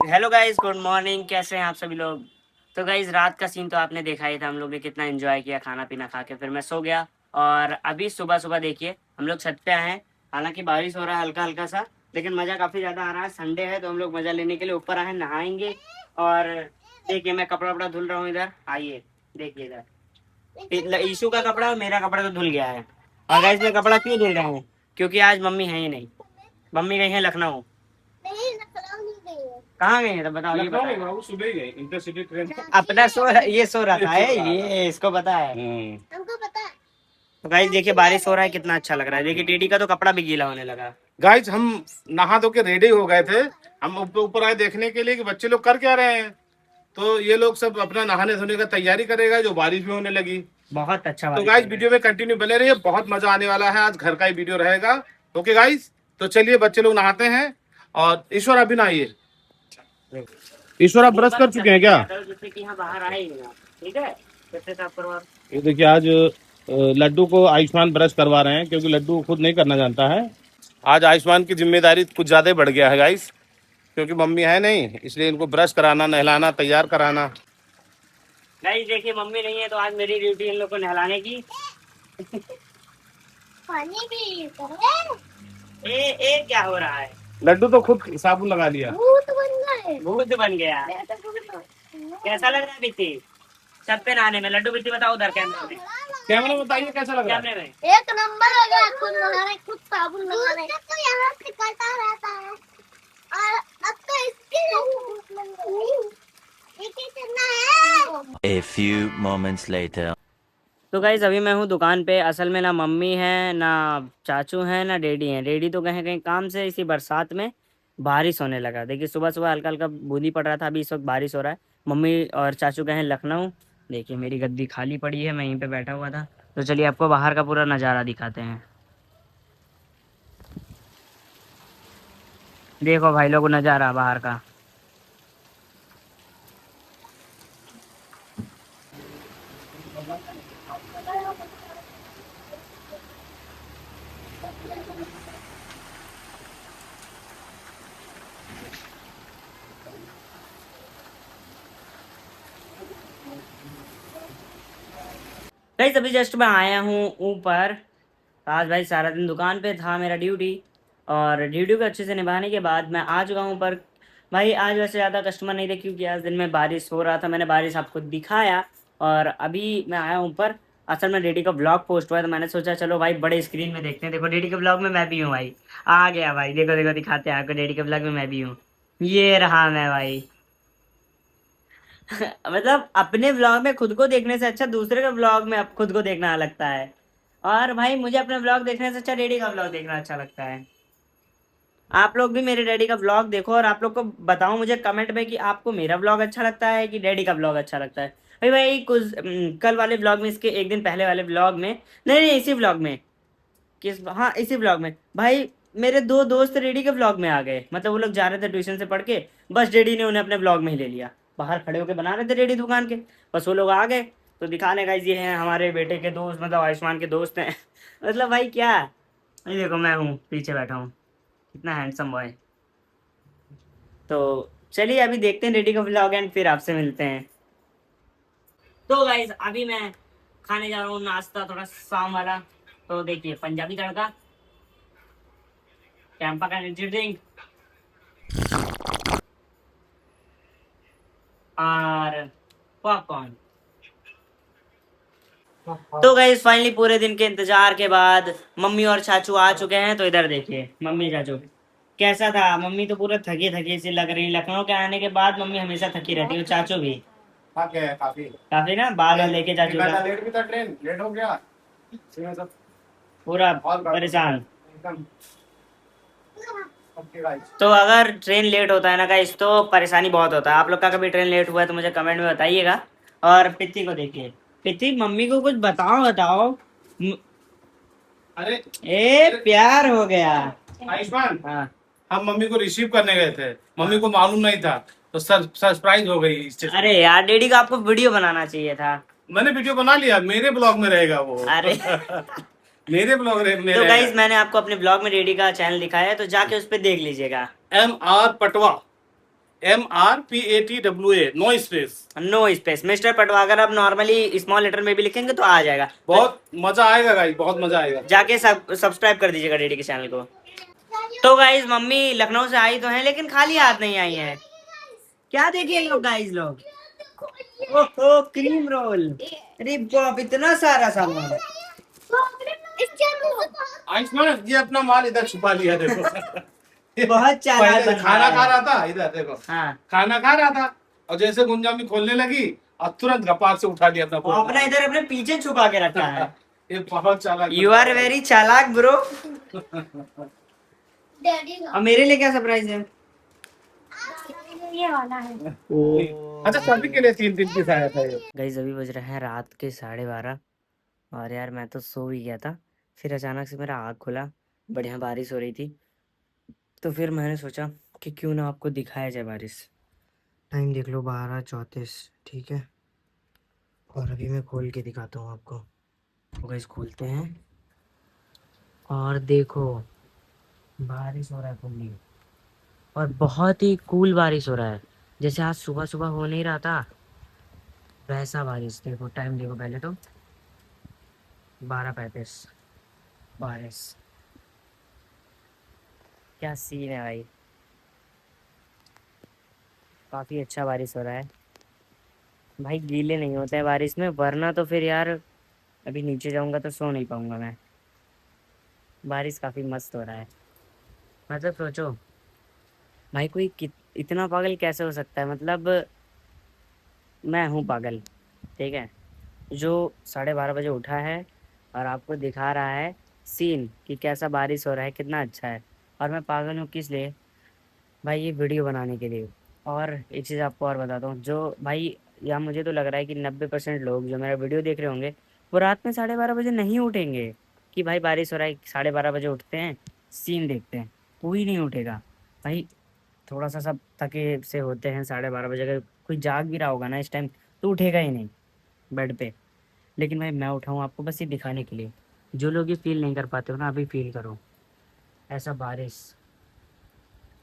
Hello guys, good morning. कैसे हैं आप सभी लोग? तो गाइस, रात का सीन तो आपने देखा ही था। हम लोग ने कितना एंजॉय किया खाना पीना खा के, फिर मैं सो गया। और अभी सुबह सुबह देखिए हम लोग छत पे आए हैं। हालांकि बारिश हो रहा है हल्का हल्का सा, लेकिन मज़ा काफ़ी ज़्यादा आ रहा है। संडे है तो हम लोग मज़ा लेने के लिए ऊपर आए हैं, नहाएंगे। और देखिए मैं कपड़ा वपड़ा धुल रहा हूँ इधर, आइए देखिए इधर। ईशू का कपड़ा और मेरा कपड़ा तो धुल गया है। और गाइस मैं कपड़ा क्यों धुल रहा हूँ? क्योंकि आज मम्मी है ही नहीं। मम्मी गई है लखनऊ। कहाँ गए हैं तो बताओ, ये बताओ। बाबू सुबह ही गए इंटरसिटी ट्रेन। अपना ये सो रहा था है, ये इसको पता है। हमको पता है। तो गाइस देखिए बारिश हो रहा है, कितना अच्छा लग रहा है। देखिए टेडी का तो कपड़ा भी गीला होने लगा। गाइस हम नहा धो के रेडी हो गए थे। हम ऊपर आए देखने के लिए कि बच्चे लोग कर क्या रहे हैं। तो ये लोग सब अपना नहाने धोने का तैयारी करेगा, जो बारिश भी होने लगी। बहुत अच्छा तो बारिश गाइस हो रहा वीडियो में कंटिन्यू बने रहिए, बहुत मजा आने वाला है। आज घर का ही वीडियो रहेगा। ओके गाइस, तो चलिए बच्चे लोग नहाते हैं। और ईश्वर अभी नहाइए। है। ईश्वर आप मुंह ब्रश पर कर चुके हैं क्या? तो जिससे कि यहाँ बाहर आए ही ना। ठीक है, कैसे साफ करवा। ये देखिए आज लड्डू को आयुष्मान ब्रश करवा रहे हैं, क्योंकि लड्डू खुद नहीं करना जानता है। आज आयुष्मान की जिम्मेदारी कुछ ज्यादा ही बढ़ गया है गाइस, क्योंकि मम्मी है नहीं, इसलिए इनको ब्रश कराना, नहलाना, तैयार कराना। गाइस देखिए मम्मी नहीं है तो आज मेरी ड्यूटी इन लोग को नहलाने की। पानी भी करे। ए क्या हो रहा है? लड्डू तो खुद साबुन लगा लिया। भूत बन गए। भूत बन गया। कैसा लग रहा है बित्ती? छत पे नहाने में? लड्डू बित्ती बताओ उधर कैमरे में। कैमरा में बताइए कैसा लग रहा है। कैमरे में एक नंबर लगा, खुद नहा रहे, खुद साबुन लगा रहे। तो यहाँ से करता रहता है और अब तो इसके करना है। A few moments later. तो गाइज अभी मैं हूँ दुकान पे। असल में ना मम्मी है, ना चाचू हैं, ना डैडी हैं। डैडी तो कहीं कहीं काम से, इसी बरसात में बारिश होने लगा। देखिए सुबह सुबह हल्का हल्का बूंदी पड़ रहा था, अभी इस वक्त बारिश हो रहा है। मम्मी और चाचू गए हैं लखनऊ। देखिए मेरी गद्दी खाली पड़ी है, मैं यहीं पे बैठा हुआ था। तो चलिए आपको बाहर का पूरा नज़ारा दिखाते हैं। देखो भाई लोग नज़ारा बाहर का। गाइस अभी जस्ट मैं आया हूँ ऊपर। आज भाई सारा दिन दुकान पे था, मेरा ड्यूटी। और ड्यूटी को अच्छे से निभाने के बाद मैं आ चुका हूँ ऊपर। भाई आज वैसे ज़्यादा कस्टमर नहीं थे, क्योंकि आज दिन में बारिश हो रहा था। मैंने बारिश आपको दिखाया। और अभी मैं आया हूँ ऊपर। असल में डीडी का ब्लॉग पोस्ट हुआ है, तो मैंने सोचा चलो भाई बड़े स्क्रीन में देखते हैं। देखो डीडी के ब्लॉग में मैं भी हूँ भाई। आ गया भाई, देखो देखो दिखाते हैं आपको, डीडी के ब्लॉग में मैं भी हूँ। ये रहा मैं भाई। मतलब अपने व्लॉग में खुद को देखने से अच्छा दूसरे के व्लॉग में अब खुद को देखना लगता है। और भाई मुझे अपने व्लॉग देखने से अच्छा डैडी का व्लॉग देखना अच्छा लगता है। आप लोग भी मेरे डैडी का व्लॉग देखो, और आप लोग को बताओ मुझे कमेंट में कि आपको मेरा व्लॉग अच्छा लगता है कि डैडी का व्लॉग अच्छा लगता है। भाई भाई कुछ कल वाले व्लॉग में, इसके एक दिन पहले वाले व्लॉग में, नहीं नहीं इसी व्लॉग में, किस, हाँ इसी व्लॉग में भाई मेरे दो दोस्त डैडी के व्लॉग में आ गए। मतलब वो लोग जा रहे थे ट्यूशन से पढ़ के, बस डैडी ने उन्हें अपने व्लॉग में ही ले लिया। बाहर खड़े होकर बना रहे थे डैडी दुकान के, बस वो लोग आ गए। तो दिखाने का ये हैं हमारे बेटे के दोस्त, मतलब आयुष्मान के दोस्त हैं। मतलब भाई क्या, ये देखो मैं हूँ पीछे बैठा हूँ, कितना हैंडसम बॉय। तो चलिए अभी देखते हैं डैडी का व्लॉग एंड फिर आपसे मिलते हैं। तो गाइज अभी मैं खाने जा रहा हूँ नाश्ता, थोड़ा शाम वाला। तो देखिए पंजाबी तड़का, कैंपा का एनर्जी ड्रिंक और पॉपकॉर्न। तो गाइस फाइनली पूरे दिन के इंतजार के बाद मम्मी और चाचू आ चुके हैं। तो इधर देखिए मम्मी चाचू कैसा था। मम्मी तो पूरा थकी थकी सी लग रही। लखनऊ के आने के बाद मम्मी हमेशा थकी रहती है, चाचू भी काफी काफी ना, बाल वाल लेके चाचू का लेट भी था, ट्रेन लेट हो गया। पूरा परेशान। एकदम। तो अगर ट्रेन लेट होता है ना गाइस तो परेशानी बहुत होता है। आप लोग का कभी ट्रेन लेट हुआ है तो मुझे कमेंट में बताइएगा। और पित्ती को देखिए, पित्ती मम्मी को कुछ बताओ बताओ। अरे ए प्यार हो गया। आयुष्मान, हाँ हम मम्मी को रिसीव करने गए थे, मम्मी को मालूम नहीं था, तो सरप्राइज हो गई स्टेशन। अरे यार डैडी का आपको वीडियो बनाना चाहिए था। मैंने वीडियो बना लिया, मेरे ब्लॉग में रहेगा वो। अरे मेरे ब्लॉग में तो गाइज रहेगा। मैंने आपको अपने ब्लॉग में डैडी का चैनल दिखाया है, तो जाके उस पर देख लीजिएगा। MR Patwa. MRPATWA, no space. No space mister Patwa, अगर आप नॉर्मली स्मॉल लेटर में भी लिखेंगे तो आ जाएगा। बहुत मजा आएगा गाइस, बहुत मजा आएगा। जाके सब्सक्राइब कर दीजिएगा डैडी के चैनल को। तो गाइस मम्मी लखनऊ से आई तो है लेकिन खाली हाथ नहीं आई है। क्या देखिए लोग गाइस लोग, ओहो क्रीम रोल, अरे बाप इतना सारा सामान। आयुष्मान ये अपना माल इधर छुपा लिया देखो। बहुत चालाक पहले बन खाना रहा खा है। रहा था, इधर देखो हाँ खाना खा रहा था और जैसे गुंजामी खोलने लगी और तुरंत कपार से उठा लिया अपना वो अपना इधर अपने पीछे छुपा के रखा है। ये बहुत चालाक। यू आर वेरी चालाक ब्रो। डैडी अब मेरे लिए क्या सरप्राइज है? ये वाला है। अच्छा सभी के लिए 3-3 पीस आया था ये। गाइस अभी बज रहे हैं रात के 12:30 और यार मैं तो सो ही गया था। फिर अचानक से मेरा आँख खुला, बढ़िया बारिश हो रही थी, तो फिर मैंने सोचा कि क्यों ना आपको दिखाया जाए बारिश। टाइम देख लो 12:34, ठीक है। और अभी मैं खोल के दिखाता हूँ आपको। तो गाइस खोलते हैं और देखो बारिश हो रहा है फुल्ली, और बहुत ही कूल बारिश हो रहा है, जैसे आज सुबह सुबह हो नहीं रहा था वैसा बारिश। देखो टाइम देखो पहले तो 12:35 बारिश। क्या सीन है भाई, काफ़ी अच्छा बारिश हो रहा है भाई। गीले नहीं होते हैं बारिश में, वरना तो फिर यार अभी नीचे जाऊंगा तो सो नहीं पाऊंगा मैं। बारिश काफ़ी मस्त हो रहा है। मतलब सोचो भाई कोई इतना पागल कैसे हो सकता है, मतलब मैं हूँ पागल, ठीक है, जो 12:30 बजे उठा है और आपको दिखा रहा है सीन कि कैसा बारिश हो रहा है, कितना अच्छा है। और मैं पागल हूँ किस लिए भाई, ये वीडियो बनाने के लिए। और एक चीज़ आपको और बताता हूँ, जो भाई या मुझे तो लग रहा है कि 90% लोग जो मेरा वीडियो देख रहे होंगे वो रात में 12:30 बजे नहीं उठेंगे कि भाई बारिश हो रहा है 12:30 बजे उठते हैं सीन देखते हैं। कोई नहीं उठेगा भाई, थोड़ा सा सब थके से होते हैं 12:30 बजे, अगर कोई जाग भी रहा होगा ना इस टाइम तो उठेगा ही नहीं बेड पे। लेकिन भाई मैं उठाऊँ आपको बस ये दिखाने के लिए। जो लोग ये फील नहीं कर पाते हो ना, अभी फील करो ऐसा बारिश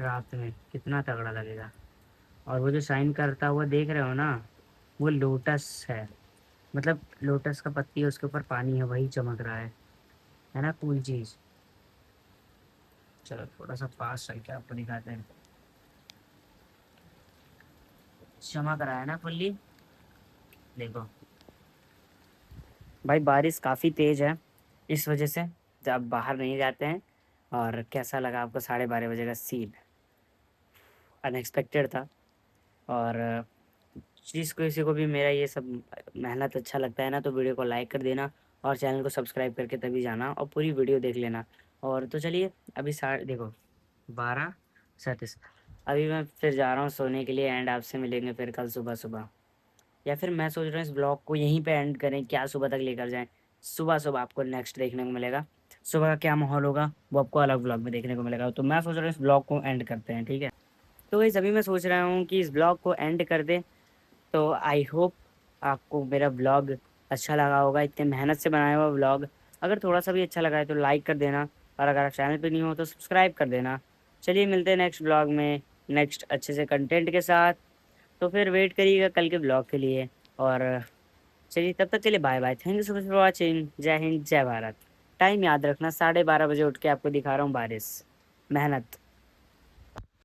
रात में कितना तगड़ा लगेगा। और वो जो शाइन करता हुआ देख रहे हो ना, वो लोटस है, मतलब लोटस का पत्ती है उसके ऊपर पानी है, वही चमक रहा है ना कूल चीज़। चलो थोड़ा सा पास चल के आपको दिखाते हैं, चमक रहा है ना फुल्ली, देखो भाई बारिश काफ़ी तेज़ है इस वजह से जब बाहर नहीं जाते हैं। और कैसा लगा आपको 12:30 बजे का सीन? अनएक्सपेक्टेड था। और जिस किसी को भी मेरा ये सब मेहनत अच्छा लगता है ना तो वीडियो को लाइक कर देना और चैनल को सब्सक्राइब करके तभी जाना और पूरी वीडियो देख लेना। और तो चलिए अभी देखो 12:37, अभी मैं फिर जा रहा हूँ सोने के लिए एंड आपसे मिलेंगे फिर कल सुबह सुबह। या फिर मैं सोच रहा हूँ इस ब्लॉग को यहीं पे एंड करें, क्या सुबह तक लेकर जाएं। सुबह सुबह आपको नेक्स्ट देखने को मिलेगा, सुबह का क्या माहौल होगा वो आपको अलग ब्लॉग में देखने को मिलेगा। तो मैं सोच रहा हूँ इस ब्लॉग को एंड करते हैं, ठीक है। तो इस अभी मैं सोच रहा हूँ कि इस ब्लॉग को एंड कर दें। तो आई होप आपको मेरा ब्लॉग अच्छा लगा होगा, इतने मेहनत से बनाया हुआ ब्लॉग। अगर थोड़ा सा भी अच्छा लगा है तो लाइक कर देना, और अगर आप चैनल पे नहीं हो तो सब्सक्राइब कर देना। चलिए मिलते हैं नेक्स्ट ब्लॉग में नेक्स्ट अच्छे से कंटेंट के साथ। तो फिर वेट करिएगा कल के ब्लॉग के लिए। और चलिए तब तक के लिए bye bye, thank you so much for watching. जय हिंद जय भारत। टाइम याद रखना 12:30 बजे उठ के आपको दिखा रहा हूँ बारिश, मेहनत।